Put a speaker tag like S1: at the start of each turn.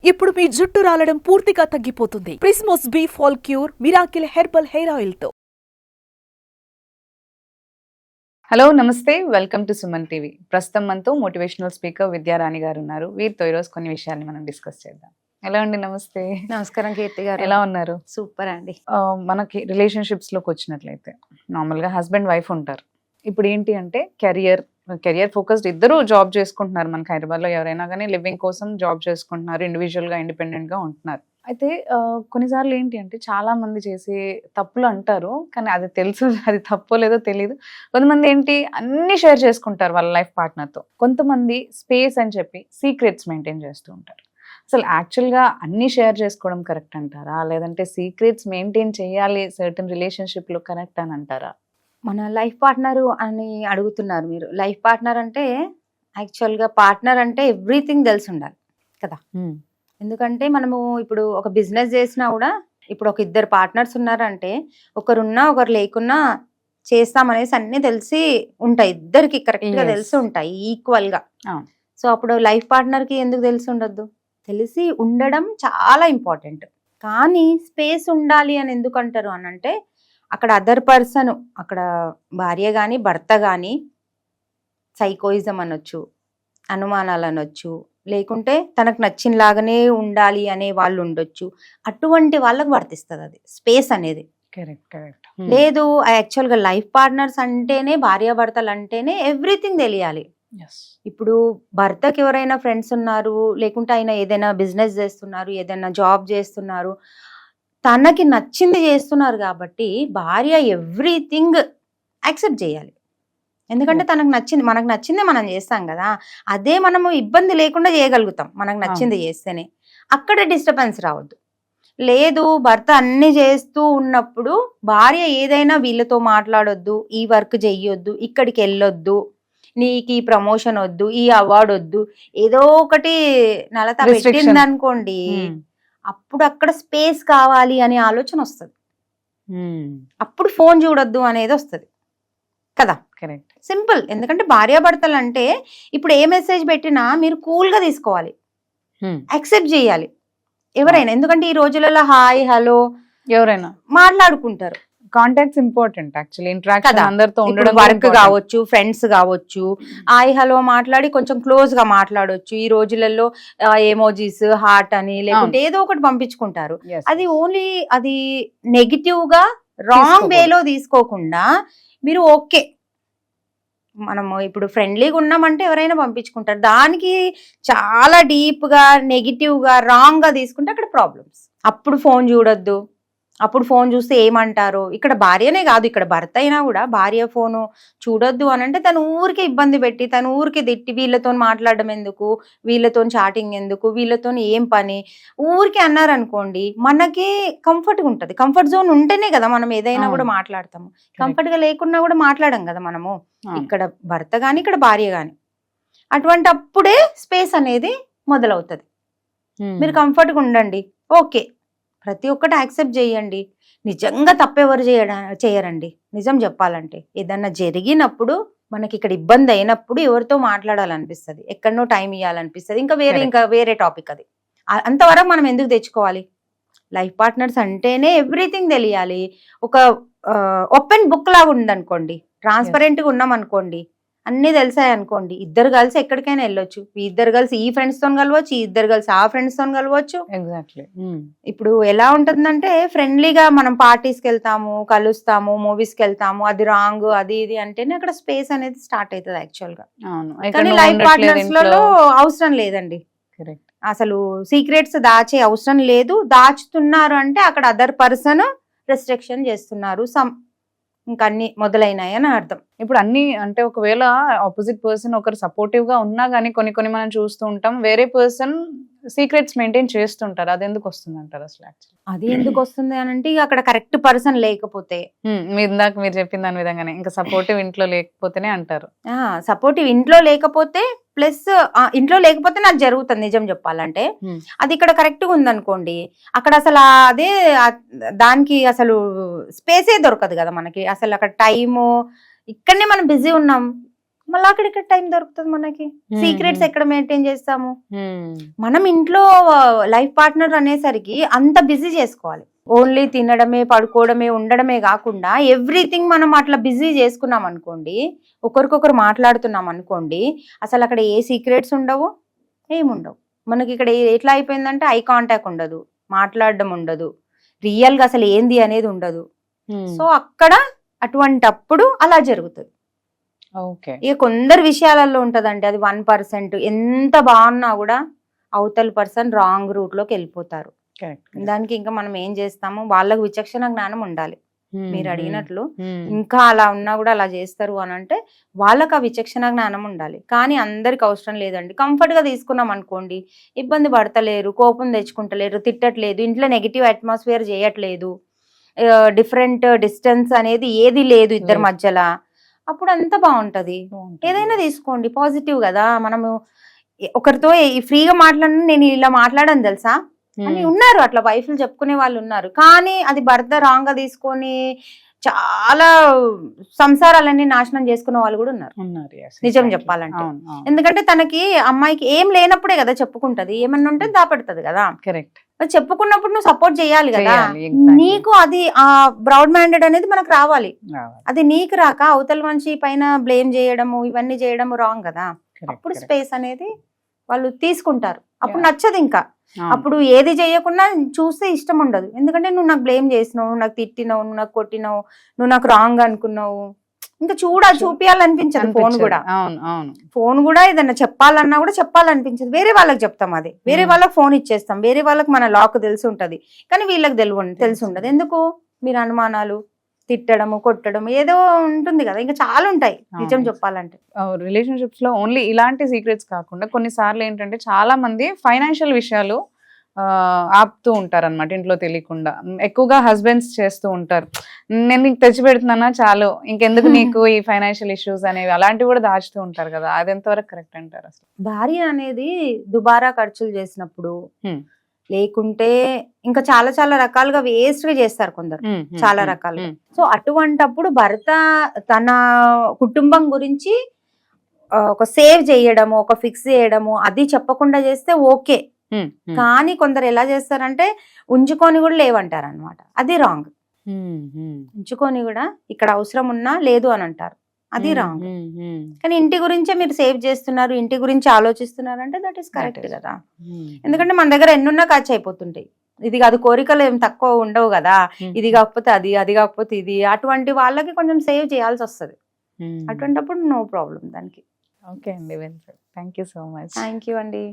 S1: ఇప్పుడు మీ జుట్టు రాలడం పూర్తిగా తగ్గిపోతుంది. ప్రిస్మోస్ B fall cure miracle herbal hair oil తో.
S2: హలో నమస్తే, వెల్కమ్ టు సుమన్ టీవీ. ప్రస్తుతం మనతో మోటివేషనల్ స్పీకర్ విద్యారాణి గారు ఉన్నారు. వీరితో ఈరోజు కొన్ని విషయాలు మనం డిస్కస్ చేద్దాం. ఎలా అండి? నమస్తే.
S3: నమస్కారం కీర్తి గారు.
S2: ఎలా ఉన్నారు?
S3: సూపర్ అండి.
S2: మనకి రిలేషన్షిప్స్ లోకి వచ్చినట్లయితే నార్మల్ గా హస్బెండ్ వైఫ్ ఉంటారు. ఇప్పుడు ఏంటి అంటే కెరియర్ ఫోకస్డ్, ఇద్దరు జాబ్ చేసుకుంటున్నారు. మనకి హైదరాబాద్ లో ఎవరైనా కానీ లివింగ్ కోసం జాబ్ చేసుకుంటున్నారు, ఇండివిజువల్ గా ఇండిపెండెంట్ గా ఉంటున్నారు. అయితే కొన్నిసార్లు ఏంటి అంటే చాలా మంది చేసే తప్పులు అంటారు, కానీ అది తెలుసు అది తప్పో లేదో తెలియదు. కొంతమంది ఏంటి అన్ని షేర్ చేసుకుంటారు వాళ్ళ లైఫ్ పార్ట్నర్తో. కొంతమంది స్పేస్ అని చెప్పి సీక్రెట్స్ మెయింటైన్ చేస్తూ ఉంటారు. అసలు యాక్చువల్గా అన్ని షేర్ చేసుకోవడం కరెక్ట్ అంటారా, లేదంటే సీక్రెట్స్ మెయింటైన్ చేయాలి సర్టన్ రిలేషన్షిప్లో కరెక్ట్ అని అంటారా?
S3: మన లైఫ్ పార్ట్నర్ అని అడుగుతున్నారు మీరు. లైఫ్ పార్ట్నర్ అంటే యాక్చువల్గా పార్ట్నర్ అంటే ఎవ్రీథింగ్ తెలిసి ఉండాలి కదా. ఎందుకంటే మనము ఇప్పుడు ఒక బిజినెస్ చేసినా కూడా ఇప్పుడు ఒక ఇద్దరు పార్ట్నర్స్ ఉన్నారంటే ఒకరున్నా ఒకరు లేకున్నా చేస్తామనేసి అన్ని తెలిసి ఉంటాయి, ఇద్దరికి కరెక్ట్ గా తెలిసి ఉంటాయి ఈక్వల్ గా. సో అప్పుడు లైఫ్ పార్ట్నర్ కి ఎందుకు తెలిసి ఉండొద్దు? తెలిసి ఉండడం చాలా ఇంపార్టెంట్. కానీ స్పేస్ ఉండాలి అని ఎందుకు అంటారు అని అంటే అక్కడ అదర్ పర్సన్, అక్కడ భార్య కానీ భర్త కానీ సైకోయిజం అనొచ్చు, అనుమానాలు అనొచ్చు, లేకుంటే తనకు నచ్చిన లాగానే ఉండాలి అనే వాళ్ళు ఉండొచ్చు. అటువంటి వాళ్ళకు వర్తిస్తుంది అది స్పేస్ అనేది. లేదు, యాక్చువల్గా లైఫ్ పార్ట్నర్స్ అంటేనే భార్యాభర్తలు అంటేనే ఎవ్రీథింగ్ తెలియాలి. ఇప్పుడు భర్తకి ఎవరైనా ఫ్రెండ్స్ ఉన్నారు, లేకుంటే ఆయన ఏదైనా బిజినెస్ చేస్తున్నారు, ఏదైనా జాబ్ చేస్తున్నారు, తనకి నచ్చింది చేస్తున్నారు కాబట్టి భార్య ఎవ్రీథింగ్ యాక్సెప్ట్ చేయాలి. ఎందుకంటే తనకు నచ్చింది, మనకు నచ్చిందే మనం చేస్తాం కదా. అదే మనము ఇబ్బంది లేకుండా చేయగలుగుతాం మనకు నచ్చింది చేస్తేనే. అక్కడ డిస్టర్బెన్స్ రావద్దు. లేదు, భర్త అన్ని చేస్తూ ఉన్నప్పుడు భార్య ఏదైనా వీళ్ళతో మాట్లాడొద్దు, ఈ వర్క్ చెయ్యొద్దు, ఇక్కడికి వెళ్ళొద్దు, నీకు ఈ ప్రమోషన్ వద్దు, ఈ అవార్డు వద్దు, ఏదో ఒకటి నలత పెట్టింది అనుకోండి, అప్పుడు అక్కడ స్పేస్ కావాలి అనే ఆలోచన వస్తుంది. అప్పుడు ఫోన్ చూడొద్దు అనేది వస్తుంది కదా.
S2: Correct,
S3: simple. ఎందుకంటే భార్యాభర్తలు అంటే ఇప్పుడు ఏ మెసేజ్ పెట్టినా మీరు కూల్ గా తీసుకోవాలి, యాక్సెప్ట్ చేయాలి ఎవరైనా. ఎందుకంటే ఈ రోజులలో హాయ్ హలో ఎవరైనా మాట్లాడుకుంటారు.
S2: కాంటాక్ట్స్ ఇంపార్టెంట్ యాక్చువల్లీ, ఇంటరాక్షన్ అందరితో ఉండడం,
S3: వర్క్ కావచ్చు, ఫ్రెండ్స్ కావచ్చు, హాయ్ హలో మాట్లాడి కొంచెం క్లోజ్ గా మాట్లాడొచ్చు. ఈ రోజులలో ఎమోజీస్, హార్ట్ అని లేకుంటే ఏదో ఒకటి పంపించుకుంటారు. అది ఓన్లీ అది నెగిటివ్ గా రాంగ్ వేలో తీసుకోకుండా మీరు ఓకే మనము ఇప్పుడు ఫ్రెండ్లీగా ఉన్నామంటే ఎవరైనా పంపించుకుంటారు. దానికి చాలా డీప్ గా నెగిటివ్ గా రాంగ్ గా తీసుకుంటే అక్కడ ప్రాబ్లమ్స్. అప్పుడు ఫోన్ చూడొద్దు, అప్పుడు ఫోన్ చూస్తే ఏమంటారు. ఇక్కడ భార్యనే కాదు, ఇక్కడ భర్త అయినా కూడా భార్య ఫోను చూడొద్దు అని అంటే తను ఊరికే ఇబ్బంది పెట్టి, తను ఊరికే తిట్టి, వీళ్ళతో మాట్లాడడం ఎందుకు, వీళ్ళతో చాటింగ్ ఎందుకు, వీళ్ళతో ఏం పని, ఊరికే అన్నారనుకోండి మనకి కంఫర్ట్గా ఉంటుంది. కంఫర్ట్ జోన్ ఉంటేనే కదా మనం ఏదైనా కూడా మాట్లాడతాము. కంఫర్ట్ గా లేకున్నా కూడా మాట్లాడం కదా మనము. ఇక్కడ భర్త గాని ఇక్కడ భార్య గాని. అటువంటి అప్పుడే స్పేస్ అనేది మొదలవుతుంది. మీరు కంఫర్ట్గా ఉండండి, ఓకే, ప్రతి ఒక్కటి యాక్సెప్ట్ చేయండి. నిజంగా తప్పెవరు చేయరండి. నిజం చెప్పాలంటే ఏదన్నా జరిగినప్పుడు మనకి ఇక్కడ ఇబ్బంది అయినప్పుడు ఎవరితో మాట్లాడాలనిపిస్తుంది, ఎక్కడనో టైం ఇవ్వాలనిపిస్తుంది, ఇంకా వేరే టాపిక్ అది. అంతవరకు మనం ఎందుకు తెచ్చుకోవాలి? లైఫ్ పార్ట్నర్స్ అంటేనే ఎవ్రీథింగ్ తెలియాలి. ఒక ఓపెన్ బుక్ లాగా ఉందనుకోండి, ట్రాన్స్పరెంట్గా ఉన్నాం అనుకోండి, అన్ని తెలిసాయి అనుకోండి, ఇద్దరు కలిసి ఎక్కడికైనా వెళ్ళొచ్చు. ఇద్దరు కలిసి ఈ ఫ్రెండ్స్ తో కలవచ్చు, ఇద్దరు కలిసి ఆ ఫ్రెండ్స్ తో కలవచ్చు.
S2: ఎగ్జాక్ట్లీ.
S3: ఇప్పుడు ఎలా ఉంటుందంటే ఫ్రెండ్లీగా మనం పార్టీస్కి వెళ్తాము, కలుస్తాము, మూవీస్కి వెళ్తాము, అది రాంగ్ అది ఇది అంటేనే అక్కడ స్పేస్ అనేది స్టార్ట్ అవుతుంది యాక్చువల్ గా. కానీ లైఫ్ పార్ట్నర్స్ లలో అవసరం లేదండి. అసలు సీక్రెట్స్ దాచే అవసరం లేదు. దాచుతున్నారు అంటే అక్కడ అదర్ పర్సన్ రెస్ట్రిక్షన్ చేస్తున్నారు, ఇంకా అన్ని మొదలైనాయి అని అర్థం.
S2: ఇప్పుడు అన్ని అంటే ఒకవేళ ఆపోజిట్ పర్సన్ ఒకరు సపోర్టివ్ గా ఉన్నా గానీ కొన్ని మనం చూస్తూ ఉంటాం, వేరే పర్సన్ సీక్రెట్స్ మెయింటైన్ చేస్తుంటారు. అది ఎందుకు వస్తుంది అంటారు అసలు?
S3: అది ఎందుకు వస్తుంది అని అంటే అక్కడ కరెక్ట్ పర్సన్ లేకపోతే,
S2: మీరు చెప్పిన దాని విధంగానే ఇంకా సపోర్టివ్ ఇంట్లో లేకపోతేనే అంటారు.
S3: సపోర్టివ్ ఇంట్లో లేకపోతే ప్లస్ ఇంట్లో లేకపోతే నాకు జరుగుతుంది నిజం చెప్పాలంటే. అది ఇక్కడ కరెక్ట్ గా ఉందనుకోండి, అక్కడ అసలు అదే దానికి అసలు స్పేసే దొరకదు కదా మనకి. అసలు అక్కడ టైము, ఇక్కడనే మనం బిజీ ఉన్నాం, మళ్ళీ అక్కడ ఇక్కడ టైం దొరుకుతుంది మనకి. సీక్రెట్స్ ఎక్కడ మెయింటైన్ చేస్తాము?
S2: Hmm.
S3: మనం ఇంట్లో లైఫ్ పార్ట్నర్ అనేసరికి అంత బిజీ చేసుకోవాలి. ఓన్లీ తినడమే, పడుకోవడమే, ఉండడమే కాకుండా ఎవ్రీథింగ్ మనం అట్లా బిజీ చేసుకున్నాం అనుకోండి, ఒకరికొకరు మాట్లాడుతున్నాం అనుకోండి, అసలు అక్కడ ఏ సీక్రెట్స్ ఉండవు, ఏముండవు. మనకి ఇక్కడ ఎట్లా అయిపోయిందంటే ఐ కాంటాక్ట్ ఉండదు, మాట్లాడడం ఉండదు, రియల్గా అసలు ఏంది అనేది ఉండదు. సో అక్కడ అటువంటప్పుడు అలా జరుగుతుంది.
S2: ఓకే.
S3: ఇక కొందరు విషయాలలో ఉంటదండి, అది 1%. ఎంత బాగున్నా కూడా అవతల పర్సన్ రాంగ్ రూట్ లోకి వెళ్ళిపోతారు. దానికి ఇంకా మనం ఏం చేస్తాము, వాళ్ళకు విచక్షణ జ్ఞానం ఉండాలి. మీరు అడిగినట్లు ఇంకా అలా ఉన్నా కూడా అలా చేస్తారు అని అంటే వాళ్ళకి ఆ విచక్షణ జ్ఞానం ఉండాలి. కానీ అందరికి అవసరం లేదండి. కంఫర్ట్ గా తీసుకున్నాం అనుకోండి, ఇబ్బంది పడతలేరు, కోపం తెచ్చుకుంటలేరు, తిట్టట్లేదు, ఇంట్లో నెగిటివ్ అట్మాస్ఫియర్ చేయట్లేదు, డిఫరెంట్ డిస్టెన్స్ అనేది ఏది లేదు ఇద్దరి మధ్యలో, అప్పుడు అంతా బాగుంటది. ఏదైనా తీసుకోండి పాజిటివ్ కదా. మనము ఒకరితో ఫ్రీగా మాట్లాడిన, నేను ఇలా మాట్లాడను తెలుసా అని ఉన్నారు, అట్లా వైఫ్లు చెప్పుకునే వాళ్ళు ఉన్నారు. కానీ అది భర్త రాంగ్ గా తీసుకొని చాలా సంసారాలన్నీ నాశనం చేసుకున్న వాళ్ళు కూడా ఉన్నారు, నిజం చెప్పాలంటే. ఎందుకంటే తనకి అమ్మాయికి ఏం లేనప్పుడే కదా చెప్పుకుంటది, ఏమన్నా ఉంటే దాపెడుతుంది కదా.
S2: కరెక్ట్.
S3: చెప్పుకున్నప్పుడు నువ్వు సపోర్ట్ చేయాలి కదా. నీకు అది ఆ బ్రౌడ్ మైండెడ్ అనేది మనకు రావాలి. అది నీకు రాక అవతల మనిషి పైన బ్లేమ్ చేయడము, ఇవన్నీ చేయడము రాంగ్ కదా. అప్పుడు స్పేస్ అనేది వాళ్ళు తీసుకుంటారు, అప్పుడు నచ్చదు. ఇంకా అప్పుడు ఏది చేయకుండా చూస్తే ఇష్టం ఉండదు. ఎందుకంటే నువ్వు నాకు బ్లేమ్ చేసినావు, నువ్వు నాకు తిట్టినావు, నువ్వు నాకు కొట్టినావు, నువ్వు నాకు రాంగ్ అనుకున్నావు, ఇంకా చూపియాలనిపించదు. ఫోన్ కూడా ఏదన్నా చెప్పాలన్నా కూడా చెప్పాలనిపించదు. వేరే వాళ్ళకి చెప్తాం, అది వేరే వాళ్ళకి ఫోన్ ఇచ్చేస్తాం, వేరే వాళ్ళకి మన లాక్ తెలిసి ఉంటది, కానీ వీళ్ళకి తెలిసి ఉండదు. ఎందుకు? మీరు అనుమానాలు, తిట్టడము, కొట్టడం ఏదో ఉంటుంది కదా, ఇంకా చాలా ఉంటాయి నిజం చెప్పాలంటే.
S2: రిలేషన్షిప్స్ లో ఓన్లీ ఇలాంటి సీక్రెట్స్ కాకుండా కొన్నిసార్లు ఏంటంటే చాలా మంది ఫైనాన్షియల్ విషయాలు ఆపుతూ ఉంటారు అనమాట, ఇంట్లో తెలియకుండా. ఎక్కువగా హస్బెండ్స్ చేస్తూ ఉంటారు, నేను నీకు తెచ్చి పెడుతున్నానా చాలు, ఇంకెందుకు నీకు ఈ ఫైనాన్షియల్ ఇష్యూస్ అనేవి, అలాంటివి కూడా దాచుతూ ఉంటారు కదా. అది ఎంతవరకు కరెక్ట్ అంటారు అసలు?
S3: భార్య అనేది దుబారా ఖర్చులు చేసినప్పుడు, లేకుంటే ఇంకా చాలా చాలా రకాలుగా వేస్ట్ గా చేస్తారు కొందరు, చాలా రకాలుగా. సో అటువంటప్పుడు భర్త తన కుటుంబం గురించి ఒక సేవ్ చేయడము, ఒక ఫిక్స్ చేయడము, అది చెప్పకుండా చేస్తే ఓకే. కానీ కొందరు ఎలా చేస్తారంటే ఉంచుకొని కూడా లేవంటారు అనమాట, అది రాంగ్. ఉంచుకొని కూడా ఇక్కడ అవసరం ఉన్నా లేదు అని అంటారు, అది రాంగ్. కానీ ఇంటి గురించే మీరు సేవ్ చేస్తున్నారు, ఇంటి గురించి ఆలోచిస్తున్నారు అంటే దట్ ఈస్ కరెక్ట్ కదా. ఎందుకంటే మన దగ్గర ఎన్నున్నా ఖర్చు అయిపోతుంటాయి. ఇది కాదు, కోరికలు ఏం తక్కువ ఉండవు కదా, ఇది కాకపోతే అది, అది కాకపోతే ఇది, అటువంటి వాళ్ళకి కొంచెం సేవ్ చేయాల్సి వస్తుంది. అటువంటిప్పుడు నో ప్రాబ్లం దానికి.
S2: ఓకే అండి, thank you so much.
S3: Thank you అండి.